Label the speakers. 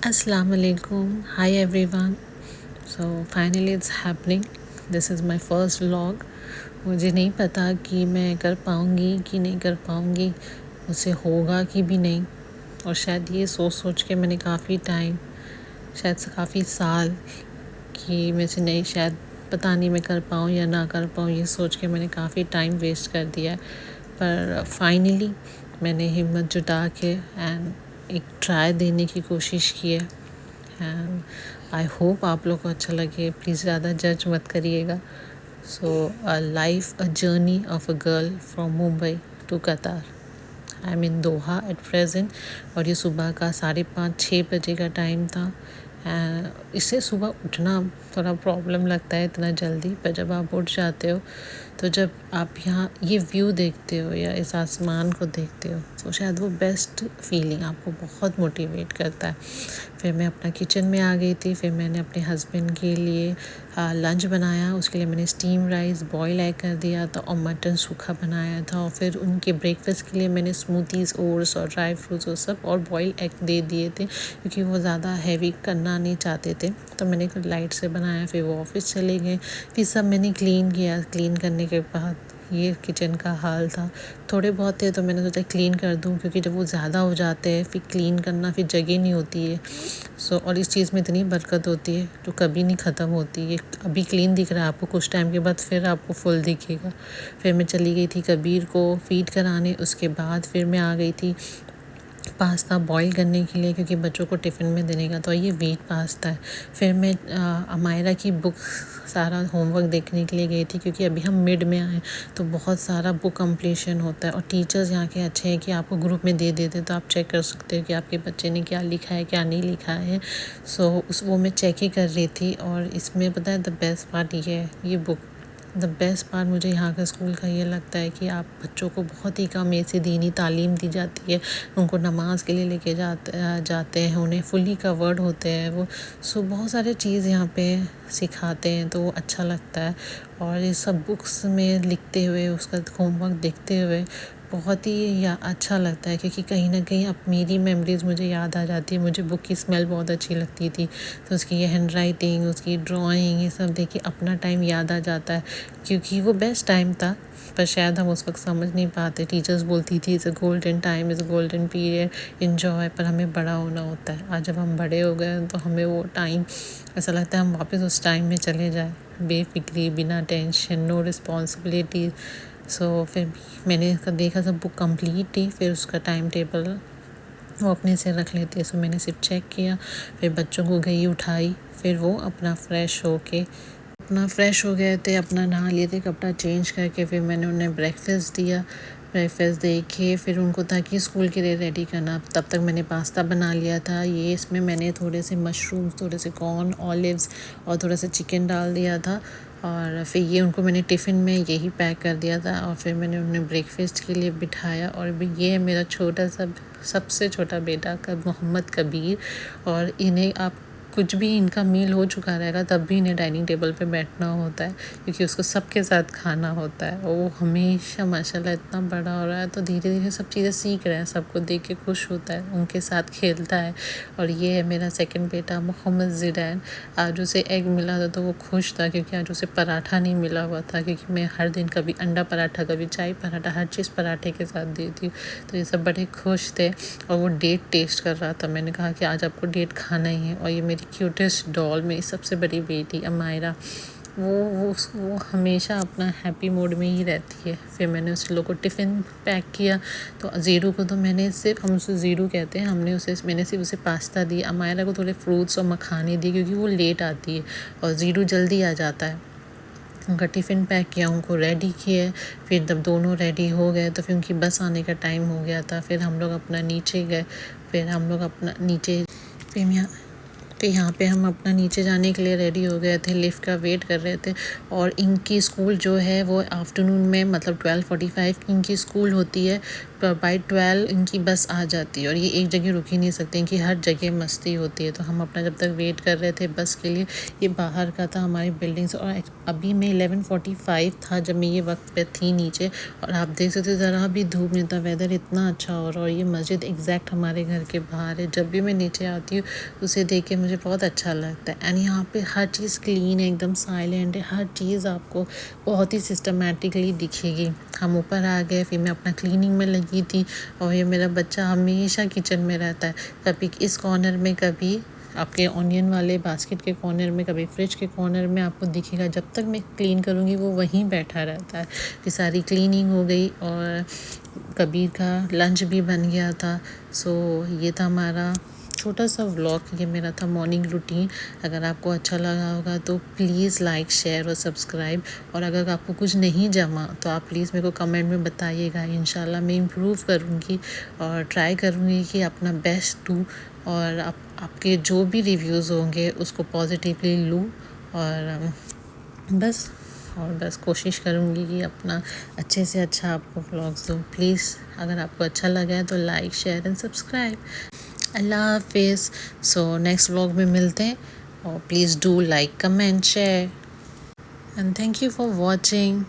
Speaker 1: Assalamu alaikum. Hi everyone. So finally it's happening. This is my first vlog. मुझे नहीं पता कि मैं कर पाऊँगी कि नहीं कर पाऊँगी, मुझसे होगा कि भी नहीं। और शायद ये सोच सोच के मैंने काफ़ी टाइम, शायद से काफ़ी साल कि मैं से नहीं, शायद पता नहीं मैं कर पाऊँ या ना कर पाऊँ, ये सोच के मैंने काफ़ी टाइम वेस्ट कर दिया। पर फाइनली मैंने हिम्मत जुटा के एंड एक ट्राई देने की कोशिश की है। एंड आई होप आप लोग को अच्छा लगे। प्लीज़ ज़्यादा जज मत करिएगा। So a life a journey of a girl from Mumbai to Qatar. I am in Doha at present और ये सुबह का 5:30-6 बजे का टाइम था। इससे सुबह उठना थोड़ा प्रॉब्लम लगता है इतना जल्दी, पर जब आप उठ जाते हो तो जब आप यहाँ ये व्यू देखते हो या इस आसमान को देखते हो तो शायद वो बेस्ट फीलिंग आपको बहुत मोटिवेट करता है। फिर मैं अपना किचन में आ गई थी। फिर मैंने अपने हस्बैंड के लिए लंच बनाया। उसके लिए मैंने स्टीम राइस बॉयल एग कर दिया था और मटन सूखा बनाया था। और फिर उनके ब्रेकफास्ट के लिए मैंने स्मूथीज़, ओट्स और ड्राई फ्रूट्स और सब और बॉयल एग दे दिए थे, क्योंकि वो ज़्यादा हैवी करना नहीं चाहते थे, तो मैंने कुछ लाइट से बनाया। फिर वो ऑफिस चले गए। फिर सब मैंने क्लीन किया। क्लीन करने के बाद ये किचन का हाल था। थोड़े बहुत थे तो मैंने सोचा क्लीन कर दूं, क्योंकि जब वो ज़्यादा हो जाते हैं फिर क्लीन करना फिर जगह नहीं होती है। और इस चीज़ में इतनी बरकत होती है जो कभी नहीं ख़त्म होती है। अभी क्लीन दिख रहा है आपको, कुछ टाइम के बाद फिर आपको फुल दिखेगा। फिर मैं चली गई थी कबीर को फीड कराने। उसके बाद फिर मैं आ गई थी पास्ता बॉईल करने के लिए, क्योंकि बच्चों को टिफ़िन में देने का। तो ये व्हीट पास्ता है। फिर मैं अमायरा की बुक सारा होमवर्क देखने के लिए गई थी, क्योंकि अभी हम मिड में आए तो बहुत सारा बुक कंप्लीशन होता है। और टीचर्स यहाँ के अच्छे हैं कि आपको ग्रुप में दे देते, तो आप चेक कर सकते हो कि आपके बच्चे ने क्या लिखा है क्या नहीं लिखा है। वो मैं चेक ही कर रही थी। और इसमें पता है द बेस्ट पार्ट ये है, ये बुक द बेस्ट पार्ट मुझे यहाँ का स्कूल का ये लगता है कि आप बच्चों को बहुत ही कम एज से दीनी तालीम दी जाती है। उनको नमाज के लिए लेके जाते हैं, उन्हें फुली कवर्ड होते हैं वो। बहुत सारे चीज़ यहाँ पे सिखाते हैं, तो वो अच्छा लगता है। और ये सब बुक्स में लिखते हुए उसका होमवर्क देखते हुए बहुत ही अच्छा लगता है, क्योंकि कहीं ना कहीं अब मेरी मेमोरीज़ मुझे याद आ जाती है। मुझे बुक की स्मेल बहुत अच्छी लगती थी, तो उसकी ये हैंड राइटिंग, उसकी ड्राइंग, ये सब देखिए अपना टाइम याद आ जाता है, क्योंकि वो बेस्ट टाइम था। पर शायद हम उस वक्त समझ नहीं पाते। टीचर्स बोलती थी is a golden time, is a golden period, enjoy. पर हमें बड़ा होना होता है। आज जब हम बड़े हो गए तो हमें वो टाइम ऐसा लगता है हम वापस उस टाइम में चले जाए, बेफिक्री, बिना टेंशन, नो रिस्पॉन्सिबिलिटी। फिर मैंने देखा सब बुक कंप्लीट थी। फिर उसका टाइम टेबल वो अपने से रख लेती है। मैंने सिर्फ चेक किया। फिर बच्चों को गई उठाई। फिर वो अपना फ्रेश हो गए थे, अपना नहा लिए थे, कपड़ा चेंज करके फिर मैंने उन्हें ब्रेकफास्ट दिया। ब्रेकफास्ट दे के फिर उनको था कि स्कूल के लिए रेडी करना। तब तक मैंने पास्ता बना लिया था। इसमें मैंने थोड़े से मशरूम्स, थोड़े से कॉर्न, ऑलिव्स और थोड़ा सा चिकन डाल दिया था। और फिर ये उनको मैंने टिफ़िन में यही पैक कर दिया था। और फिर मैंने उन्हें ब्रेकफास्ट के लिए बिठाया। और ये है मेरा छोटा सा, सबसे छोटा बेटा मोहम्मद कबीर। और इन्हें आप कुछ भी इनका मील हो चुका रहेगा तब भी इन्हें डाइनिंग टेबल पे बैठना होता है, क्योंकि उसको सबके साथ खाना होता है। और वो हमेशा माशाल्लाह इतना बड़ा हो रहा है, तो धीरे धीरे सब चीज़ें सीख रहा है, सबको देख के खुश होता है, उनके साथ खेलता है। और ये है मेरा सेकंड बेटा मोहम्मद ज़िदैन। आज उसे एग मिला था तो वो खुश था, क्योंकि आज उसे पराठा नहीं मिला हुआ था, क्योंकि मैं हर दिन कभी अंडा पराठा, कभी चाय पराठा, हर चीज़ पराठे के साथ देती हूँ। तो ये सब बड़े खुश थे। और वो डेट टेस्ट कर रहा था। मैंने कहा कि आज आपको डेट खाना ही है। और ये मेरी क्यूटेस्ट डॉल, मेरी सबसे बड़ी बेटी अमायरा, वो हमेशा अपना हैप्पी मोड में ही रहती है। फिर मैंने उस लोग को टिफ़िन पैक किया। तो ज़ीरू को तो मैंने सिर्फ, हम उसे ज़ीरू कहते हैं, मैंने सिर्फ उसे पास्ता दिया। अमायरा को थोड़े फ्रूट्स और मखाने दिए, क्योंकि वो लेट आती है और ज़ीरू जल्दी आ जाता है। उनका टिफ़िन पैक किया, उनको रेडी किए। फिर जब दोनों रेडी हो गए तो फिर उनकी बस आने का टाइम हो गया था। फिर हम लोग अपना नीचे गए। फिर हम लोग अपना नीचे फिर यहाँ पे हम अपना नीचे जाने के लिए रेडी हो गए थे, लिफ्ट का वेट कर रहे थे। और इनकी स्कूल जो है वो आफ्टरनून में, मतलब 12:45 की इनकी स्कूल होती है। बाई 12 इनकी बस आ जाती है और ये एक जगह रुक ही नहीं सकते, इनकी हर जगह मस्ती होती है। तो हम अपना जब तक वेट कर रहे थे बस के लिए, ये बाहर का था हमारी बिल्डिंग से, और अभी मैं 11:45 था जब मैं ये वक्त पे थी नीचे, और आप देख सकते ज़रा भी धूप नहीं था, वेदर इतना अच्छा हो रहा है। और ये मस्जिद एग्जैक्ट हमारे घर के बाहर है। जब भी मैं नीचे आती हूँ उसे देख के मुझे बहुत अच्छा लगता है। एंड यहाँ पे हर चीज़ क्लीन है, एकदम साइलेंट है, हर चीज़ आपको बहुत ही सिस्टमेटिकली दिखेगी। हम ऊपर आ गए, फिर मैं अपना क्लीनिंग में लगी थी, और ये मेरा बच्चा हमेशा किचन में रहता है, कभी इस कॉर्नर में, कभी आपके ऑनियन वाले बास्केट के कॉर्नर में, कभी फ्रिज के कॉर्नर में आपको दिखेगा। जब तक मैं क्लीन करूँगी वो वहीं बैठा रहता है। फिर सारी क्लीनिंग हो गई और कबीर का लंच भी बन गया था। सो ये था हमारा छोटा सा व्लॉग, ये मेरा था मॉर्निंग रूटीन। अगर आपको अच्छा लगा होगा तो प्लीज़ लाइक, शेयर और सब्सक्राइब। और अगर आपको कुछ नहीं जमा तो आप प्लीज़ मेरे को कमेंट में बताइएगा। इंशाल्लाह मैं इम्प्रूव करूँगी और ट्राई करूँगी कि अपना बेस्ट दूँ, और आपके जो भी रिव्यूज़ होंगे उसको पॉजिटिवली लूँ, और बस कोशिश करूँगी कि अपना अच्छे से अच्छा आपको व्लॉग्स दूँ। प्लीज़ अगर आपको अच्छा लगा है तो लाइक, शेयर एंड सब्सक्राइब। अल्लाह हाफिज़। सो नेक्स्ट व्लॉग में मिलते हैं, और please do like, comment, share and thank you for watching.